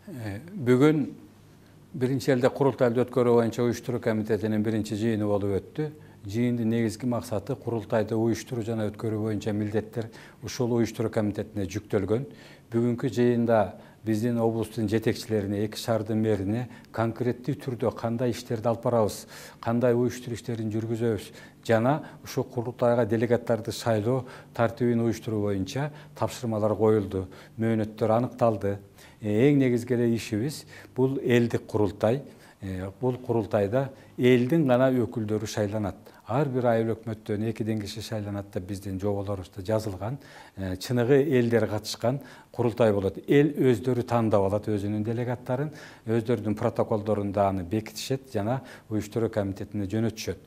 Бүгін бірінші елде құрылтайды өткөрүү боюнча уюштуруу комитетинин биринчи жыйыны болуп өттү. Жыйындын негизги максаты курултайды уюштуруу жана өткөрүү боюнча милдеттер ушул уюштуруу комитетине жүктөлгөн. Бүгүнкү жыйында биздин облустун жетекчилерине, эки шаардын мэрине конкреттүү түрдө кандай иштерди алып барабыз, кандай уюштуруу иштерин жүргүзөбүз жана ушул курултайга делегаттарды шайлоо тартибин уюштуруу боюнча тапшырмалар коюлду, мөөнөттөр аныкталды. Эң негизги эле ишибиз бул элдик курултай. Бул курултайда элдин гана өкүлдөрү шайланат. Ар бир айыл өкмөттөн 2 киши шайланат деп биздин жоболорубузда жазылган. Чыныгы элдер катышкан курултай болот. Эл өздөрү тандап алат өзүнүн делегаттарын, өздөрүнүн протоколдорунда аны бекитишет жана уюштуруу комитетине жөнөтүшөт.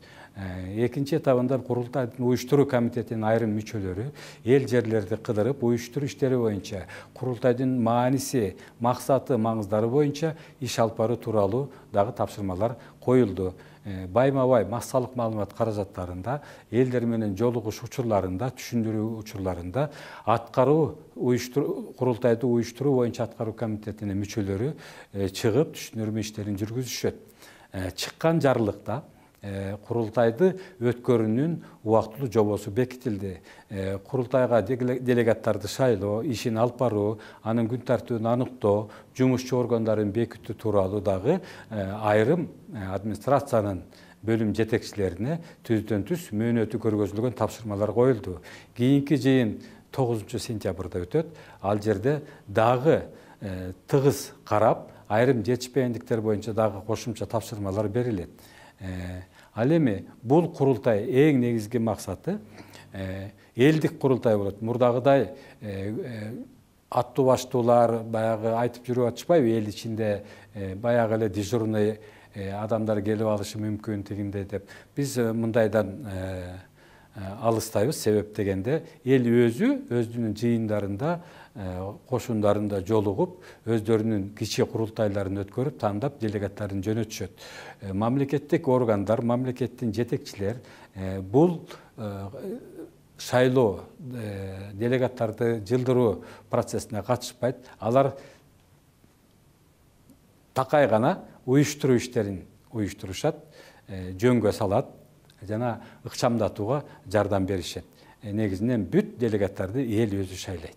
Экинчи этабында курултайдын уюштуруу комитетинин айрым мүчөлөрү эл жерлерди кыдырып, уюштуруу иштери боюнча, курултайдын мааниси, максаты, маңыздары боюнча иш алып баруу тууралуу дагы тапшырмалар коюлду. Байма-бай массалык маалымат каражаттарында, элдер менен жолугуш учурларында, түшүндүрүү учурларында аткаруу курултайды уюштуруу боюнча аткаруу комитетинин мүчөлөрү чыгып түшүндүрмө иштерин жүргүзүшөт. Чыккан жарлыкта курултайды өткөрүүнүн убактылуу жобосу бекитилди. Курултайга делегаттарды шайлоо, ишин алып баруу, анын күн тартибин аныктоо, жумушчу органдарын бекитүү тууралуу дагы айрым администрациянын бөлүм жетекчилерине түздөн-түз мөөнөтү көргөзүлгөн тапшырмалар коюлду. Кийинки жыйын 9 сентябрда өтөт. Ал жерде дагы тыгыз карап, айрым жетишпегендиктер боюнча дагы кошумча тапшырмалар берилет. Ал эми бул курултай эң негизги максаты элдик курултай болот. Мурдагыдай аттуу баштуулар баягы айтып жүрүп атышпайбы, эл ичинде баягы эле дежурный адамдар келип алышы мүмкүн тигиндей деп. Биз мындайдан алыстайбыз. Себеп дегенде эл өзүнүн жыйындарында, кошундарында жолугуп, өздөрүнүн кичи курултайларын өткөрүп, тандап делегаттарын жөнөтүшөт. Мамлекеттик органдар, мамлекеттин жетекчилер бул шайлоо делегаттарды жылдыруу процессине катышпайт. Алар такай гана уюштуруу иштерин уюштурушат, жөнгө салат жана ыкчамдатууга жардам беришет. Негизинен бүт делегаттарды эл өзү шайлайт.